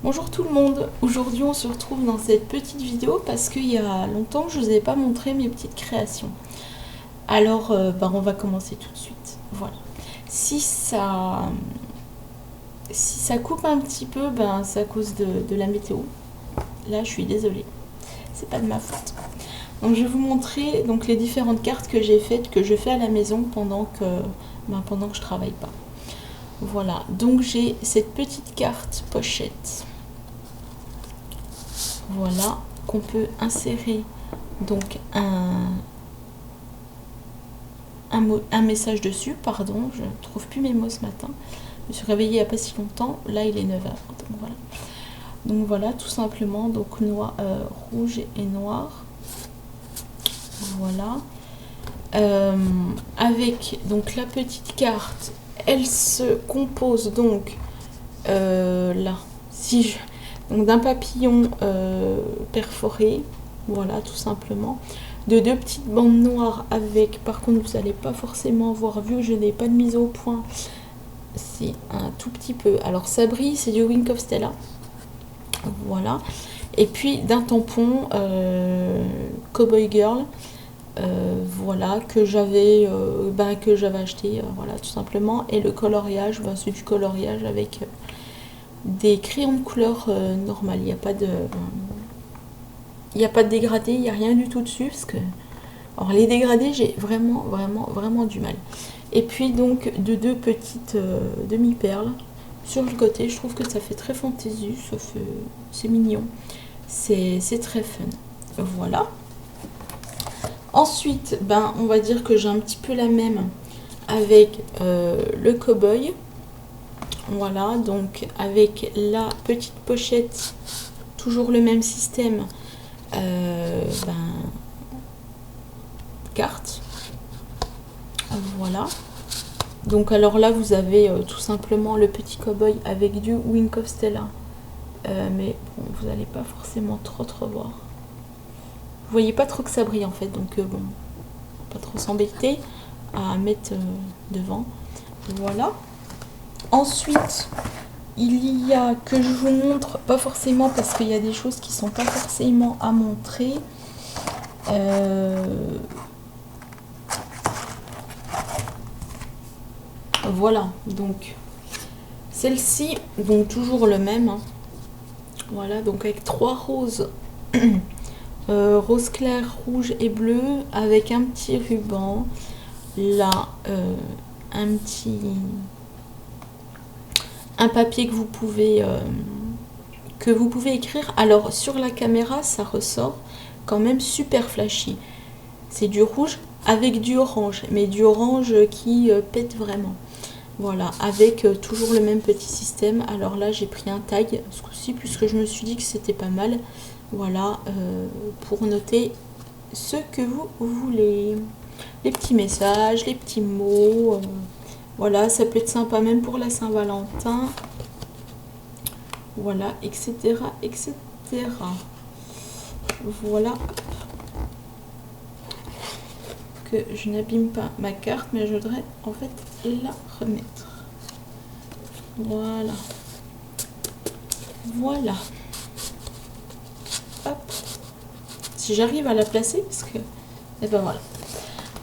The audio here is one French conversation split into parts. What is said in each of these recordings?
Bonjour tout le monde, aujourd'hui on se retrouve dans cette petite vidéo parce qu'il y a longtemps que je ne vous ai pas montré mes petites créations. Alors on va commencer tout de suite. Voilà. Si ça coupe un petit peu, c'est à cause de la météo. Là je suis désolée, c'est pas de ma faute. Donc je vais vous montrer donc, les différentes cartes que j'ai faites, que je fais à la maison pendant que je travaille pas. Voilà, donc j'ai cette petite carte pochette. Voilà, qu'on peut insérer donc un message dessus. Pardon, je ne trouve plus mes mots ce matin. Je me suis réveillée il n'y a pas si longtemps. Là, il est 9h. Donc voilà, tout simplement. Donc noir, rouge et noir. Voilà. Avec donc la petite carte, elle se compose donc là, donc d'un papillon perforé, voilà, tout simplement, de deux petites bandes noires avec, par contre vous n'allez pas forcément voir vu que je n'ai pas de mise au point, c'est un tout petit peu, alors ça brille, c'est du Wink of Stella, voilà, et puis d'un tampon Cowboy Girl, voilà, que j'avais acheté, voilà, tout simplement, et le coloriage, c'est du coloriage avec des crayons de couleur normales. Il n'y a pas de dégradé, il n'y a rien du tout dessus parce que alors les dégradés, j'ai vraiment du mal. Et puis donc de deux petites demi-perles sur le côté. Je trouve que ça fait très fantaisie, c'est mignon, c'est très fun. Voilà. Ensuite, on va dire que j'ai un petit peu la même avec le cow-boy. Voilà, donc avec la petite pochette, toujours le même système, carte. Voilà. Donc alors là, vous avez tout simplement le petit cow-boy avec du Wink of Stella. Mais bon, vous n'allez pas forcément trop voir. Vous voyez pas trop que ça brille en fait, donc bon, pas trop s'embêter à mettre devant. Voilà. Ensuite, il y a que je vous montre, pas forcément parce qu'il y a des choses qui sont pas forcément à montrer. Voilà, donc celle-ci, donc toujours le même. Hein. Voilà, donc avec trois roses, rose clair, rouge et bleu, avec un petit ruban. Là, un papier que vous pouvez écrire. Alors sur la caméra ça ressort quand même super flashy, c'est du rouge avec du orange, mais du orange qui pète vraiment. Voilà, avec toujours le même petit système. Alors là j'ai pris un tag ce coup-ci puisque je me suis dit que c'était pas mal. Voilà, pour noter ce que vous voulez, les petits messages, les petits mots. Voilà, ça peut être sympa même pour la Saint-Valentin. Voilà, etc. etc. Voilà. Que je n'abîme pas ma carte, mais je voudrais en fait la remettre. Voilà. Voilà. Hop. Si j'arrive à la placer, parce que... Et ben voilà.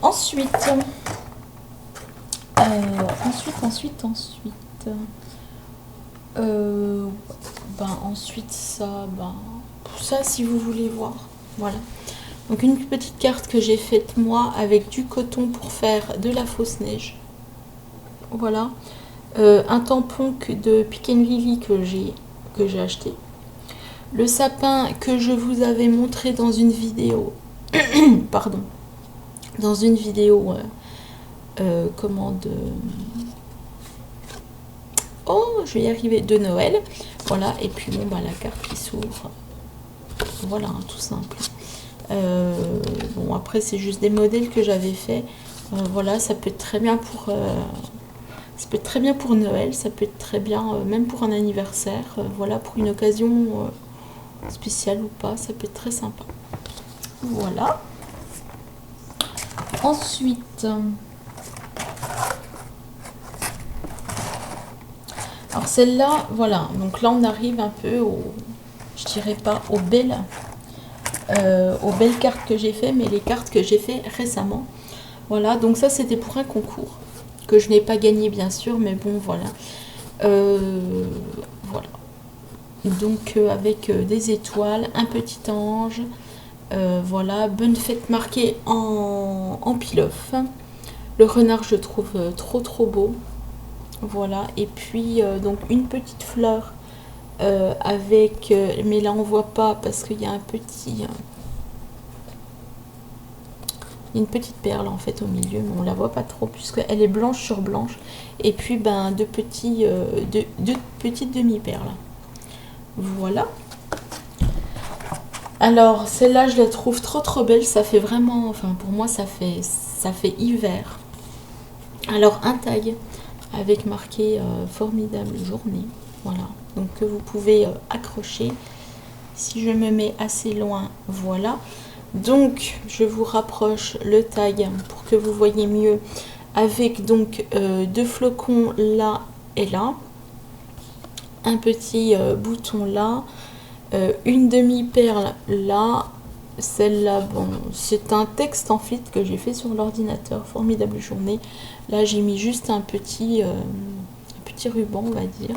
Ensuite... ensuite, ça si vous voulez voir, voilà. Donc une petite carte que j'ai faite moi avec du coton pour faire de la fausse neige. Voilà. Un tampon de Pick and Lily que j'ai acheté. Le sapin que je vous avais montré dans une vidéo. Pardon. Dans une vidéo oh, je vais y arriver, de Noël. Voilà, et puis bon, la carte qui s'ouvre. Voilà, hein, tout simple. Bon, après, c'est juste des modèles que j'avais fait. Voilà, ça peut être très bien pour... ça peut être très bien pour Noël, ça peut être très bien même pour un anniversaire. Voilà, pour une occasion spéciale ou pas, ça peut être très sympa. Voilà. Ensuite... Alors celle-là, voilà, donc là on arrive un peu au, je dirais pas aux belles cartes que j'ai fait, mais les cartes que j'ai fait récemment. Voilà, donc ça c'était pour un concours que je n'ai pas gagné bien sûr, mais bon voilà. Voilà. Donc avec des étoiles, un petit ange, voilà, bonne fête marquée en pile-off. Le renard je trouve trop beau. Voilà, et puis donc une petite fleur avec, mais là on voit pas parce qu'il y a un petit, une petite perle en fait au milieu, mais on la voit pas trop puisqu'elle est blanche sur blanche. Et puis ben deux petites demi-perles. Voilà. Alors celle-là je la trouve trop belle, ça fait vraiment, enfin pour moi ça fait hiver. Alors un tag avec marqué formidable journée, voilà, donc que vous pouvez accrocher. Si je me mets assez loin, voilà. Donc je vous rapproche le tag pour que vous voyez mieux, avec donc deux flocons là et là, un petit bouton là, une demi-perle là. Celle-là, bon, c'est un texte en fait que j'ai fait sur l'ordinateur, formidable journée. Là j'ai mis juste un petit ruban, on va dire,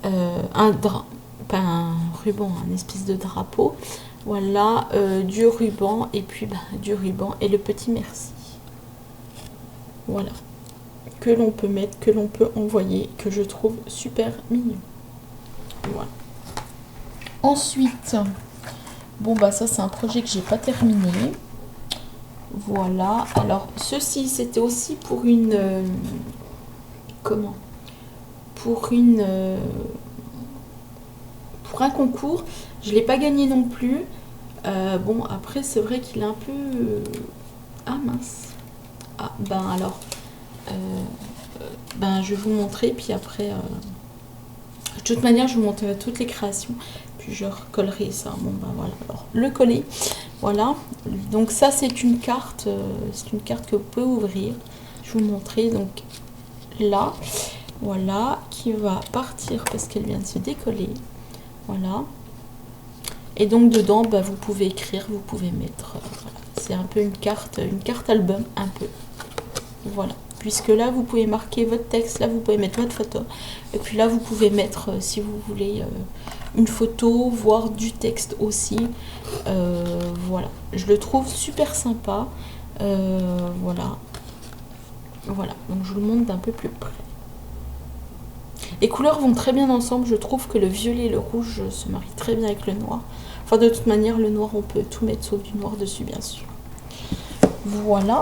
un drap, pas un ruban, un espèce de drapeau. Voilà, du ruban, et puis du ruban et le petit merci. Voilà, que l'on peut mettre, que l'on peut envoyer, que je trouve super mignon. Voilà. Ensuite, bon bah ça c'est un projet que j'ai pas terminé. Voilà, alors ceci c'était aussi pour une comment, pour un concours. Je l'ai pas gagné non plus. Bon après c'est vrai qu'il est un peu ah mince. Ah ben alors ben je vais vous montrer, puis après de toute manière je vous montrerai toutes les créations, puis je recollerai ça. Bon ben voilà, alors le coller, voilà. Donc ça c'est une carte que vous pouvez ouvrir. Je vais vous montrer, donc là voilà, qui va partir parce qu'elle vient de se décoller, voilà. Et donc dedans bah, vous pouvez écrire, vous pouvez mettre voilà. C'est un peu une carte album un peu, voilà, puisque là vous pouvez marquer votre texte, là vous pouvez mettre votre photo, et puis là vous pouvez mettre si vous voulez une photo, voire du texte aussi. Voilà, je le trouve super sympa. Voilà, donc je vous le montre d'un peu plus près. Les couleurs vont très bien ensemble, je trouve que le violet et le rouge se marient très bien avec le noir. Enfin de toute manière le noir on peut tout mettre sauf du noir dessus bien sûr. Voilà.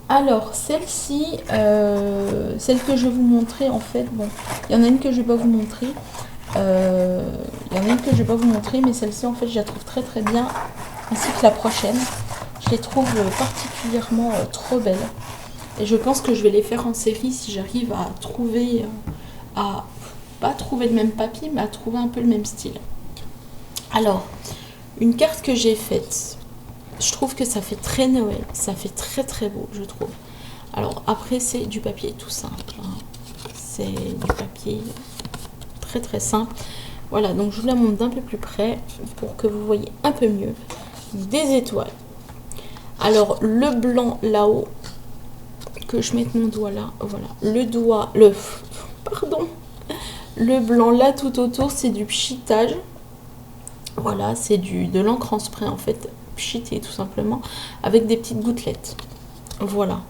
Alors celle-ci, celle que je vais vous montrer en fait, bon, il y en a une que je vais pas vous montrer. Mais celle-ci en fait je la trouve très bien, ainsi que la prochaine. Je les trouve particulièrement trop belles. Et je pense que je vais les faire en série si j'arrive à trouver, pas trouver le même papier, mais à trouver un peu le même style. Alors, une carte que j'ai faite, je trouve que ça fait très Noël, ça fait très beau, je trouve. Alors après c'est du papier tout simple, hein. C'est du papier très simple. Voilà, donc je vous la montre d'un peu plus près pour que vous voyez un peu mieux. Des étoiles. Alors le blanc là-haut, que je mette mon doigt là, voilà, le blanc là tout autour c'est du pchitage, voilà, c'est de l'encre en spray en fait, pchité tout simplement, avec des petites gouttelettes, voilà.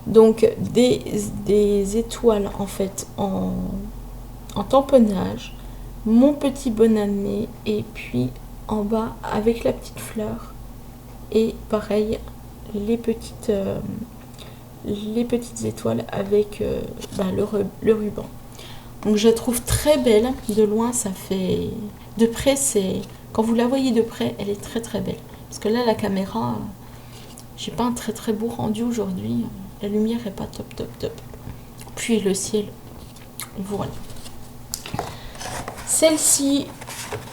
Donc des étoiles en fait en tamponnage, mon petit bonnet, et puis en bas avec la petite fleur, et pareil les petites étoiles avec le ruban. Donc je la trouve très belle, de loin ça fait, de près c'est, quand vous la voyez de près elle est très belle, parce que là la caméra, j'ai pas un très beau rendu aujourd'hui, la lumière est pas top. Puis le ciel, voilà. Celle-ci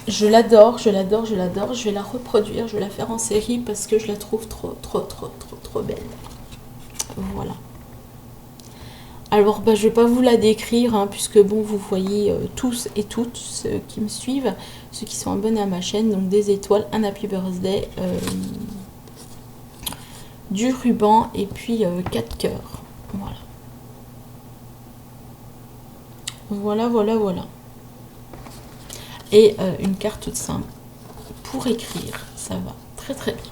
je l'adore, je vais la reproduire, je vais la faire en série parce que je la trouve trop belle. Voilà. Alors, bah, je vais pas vous la décrire, hein, puisque bon, vous voyez tous et toutes ceux qui me suivent, ceux qui sont abonnés à ma chaîne, donc des étoiles, un happy birthday, du ruban et puis 4 cœurs. Voilà. Voilà, voilà, voilà. Et une carte toute simple pour écrire. Ça va très très bien.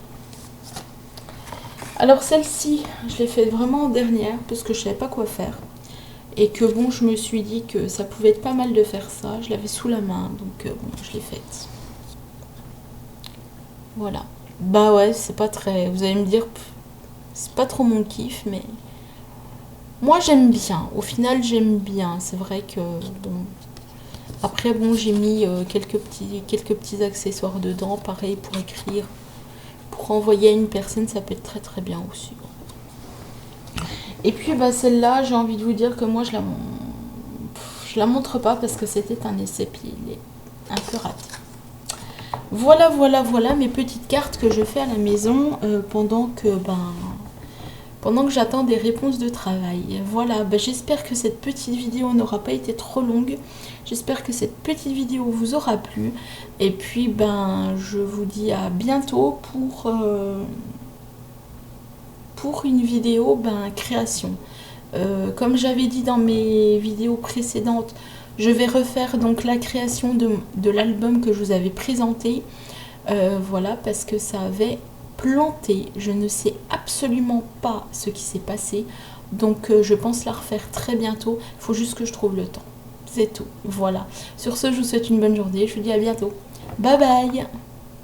Alors celle-ci, je l'ai faite vraiment en dernière parce que je savais pas quoi faire. Et que bon, je me suis dit que ça pouvait être pas mal de faire ça. Je l'avais sous la main, donc bon, je l'ai faite. Voilà. Bah ouais, c'est pas très... Vous allez me dire, c'est pas trop mon kiff, mais... Moi, j'aime bien. Au final, j'aime bien. C'est vrai que, bon... Après, bon, j'ai mis quelques petits accessoires dedans. Pareil, pour écrire. Pour envoyer à une personne, ça peut être très très bien aussi. Et puis, bah, celle-là, j'ai envie de vous dire que moi, je la montre pas parce que c'était un essai, puis il est un peu raté. Voilà, voilà, voilà mes petites cartes que je fais à la maison pendant que j'attends des réponses de travail. Voilà, j'espère que cette petite vidéo n'aura pas été trop longue. J'espère que cette petite vidéo vous aura plu. Et puis, je vous dis à bientôt pour une vidéo création. Comme j'avais dit dans mes vidéos précédentes, je vais refaire donc la création de l'album que je vous avais présenté. Voilà, parce que ça avait planté. Je ne sais absolument pas ce qui s'est passé. Donc je pense la refaire très bientôt. Il faut juste que je trouve le temps. C'est tout. Voilà. Sur ce, je vous souhaite une bonne journée. Je vous dis à bientôt. Bye bye.